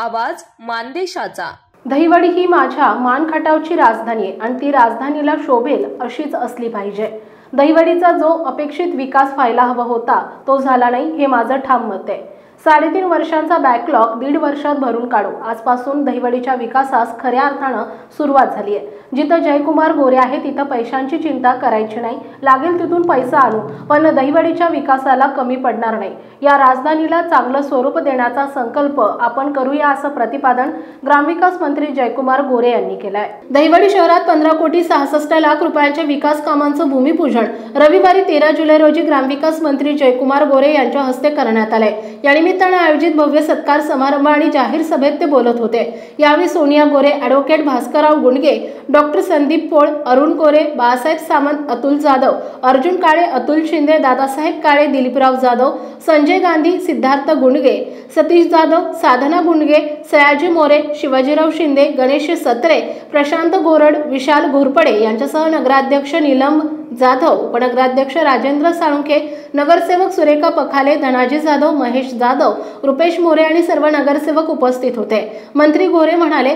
आवाज मानदेशाचा। दहिवडी ही माझ्या मानखटावची राजधानी आहे आणि ती राजधानीला शोभेल अशीच असली पाहिजे। दहिवडीचा जो अपेक्षित विकास व्हायला हवा होता तो झाला नाही हे माझं ठाम मत आहे। 3.5 वर्षांचा बॅकलॉग 1.5 वर्षात भरून काढू। आजपासून दहिवडीच्या विकासास खऱ्या अर्थाने सुरुवात झाली आहे। जिथं जयकुमार गोरे आहे तिथं पैशांची चिंता करायची नाही, लागेल तिथून पैसा आणू, पण दहिवडीच्या विकासाला कमी पडणार नाही। या राजधानीला चांगलं स्वरूप देण्याचा संकल्प आपण करूया असं प्रतिपादन ग्रामविकास मंत्री जयकुमार गोरे यांनी केलं आहे। दहिवडी शहरात 15,66,00,000 रुपयांच्या विकास कामांचं भूमिपूजन रविवारी 13 जुलै रोजी ग्रामविकास मंत्री जयकुमार गोरे यांच्या हस्ते करण्यात आले। या निमित्ताने आयोजित भव्य सत्कार समारंभ आणि जाहीर सभेत ते बोलत होते। यावेळी सोनिया गोरे, ॲडव्होकेट भास्करराव गुंडगे, डॉक्टर संदीप पोळ, अरुण कोरे, बाळासाहेब सामंत, अतुल जाधव, अर्जुन काळे, अतुल शिंदे, दादासाहेब काळे, दिलीपराव जाधव, संजय गांधी, सिद्धार्थ गुंडगे, सतीश जाधव, साधना गुंडगे, सयाजी मोरे, शिवाजीराव शिंदे, गणेश सत्रे, प्रशांत गोरड, विशाल घोरपडे यांच्यासह नगराध्यक्ष नीलम जाधव, उपनगराध्यक्ष राजेंद्र साळुंखे, नगरसेवक सुरेखा पखाले, धनाजी जाधव, महेश जाधव, रुपेश मोरे आणि सर्व नगरसेवक उपस्थित होते। मंत्री गोरे म्हणाले,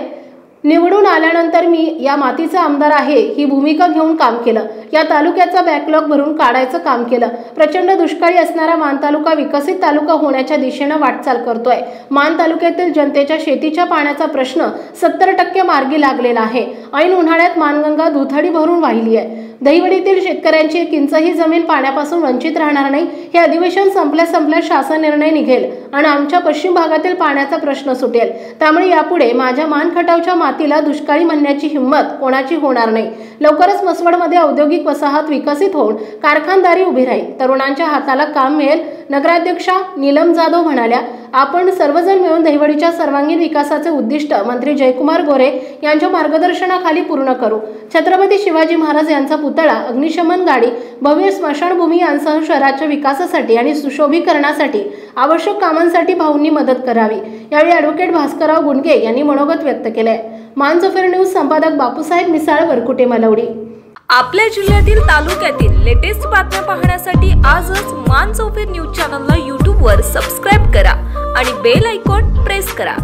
निवडून आल्यानंतर मी या मातीचा आमदार आहे ही भूमिका घेऊन काम केलं। या तालुक्याचा बॅकलॉग भरून काढायचं काम केलं। प्रचंड दुष्काळी असणारा मान तालुका विकसित तालुका होण्याच्या दिशेने वाटचाल करतोय। मान तालुक्यातील जनतेच्या शेतीच्या पाण्याचा प्रश्न 70% मार्गी लागलेला आहे। ऐन उन्हाळ्यात मानगंगा दुथडी भरून वाहिली आहे। दहिवडीतील शेतकऱ्यांची एक इंचही जमीन पाण्यापासून वंचित राहणार नाही। हे अधिवेशन संपल्या शासन निर्णय निघेल आणि आमच्या पश्चिम भागातील पाण्याचा प्रश्न सुटेल। त्यामुळे यापुढे माझ्या मानखटावच्या मातीला दुष्काळी म्हणण्याची हिंमत कोणाची होणार नाही। लवकरच मसवडमध्ये औद्योगिक वसाहत विकसित होऊन कारखानदारी उभी राहील, तरुणांच्या हाताला काम मिळेल। नगराध्यक्षा नीलम जाधव म्हणाल्या, आपण सर्वजण मिळून दहिवडीच्या सर्वांगीण विकासाचे उद्दिष्ट मंत्री जयकुमार गोरे यांच्या मार्गदर्शनाखाली पूर्ण करू। छत्रपती शिवाजी महाराज यांचा पुतळा, अग्निशमन गाडी, भव्य स्मशानभूमी यांसह शहराच्या विकासासाठी आणि सुशोभीकरणासाठी आवश्यक कामांसाठी भाऊंनी मदत करावी। यावेळी ॲडव्होकेट भास्करराव गुंडगे यांनी मनोगत व्यक्त केले। मानसोफर न्यूज संपादक बापूसाहेब मिसाळ, वरकुटे, मलवडी। आपल्या जिल्ह्यातील तालुक्यातील लेटेस्ट बातम्या पाहण्यासाठी आजच मानसोफर न्यूज चॅनलला YouTube वर सबस्क्राइब करा आणि बेल आयकॉन प्रेस करा।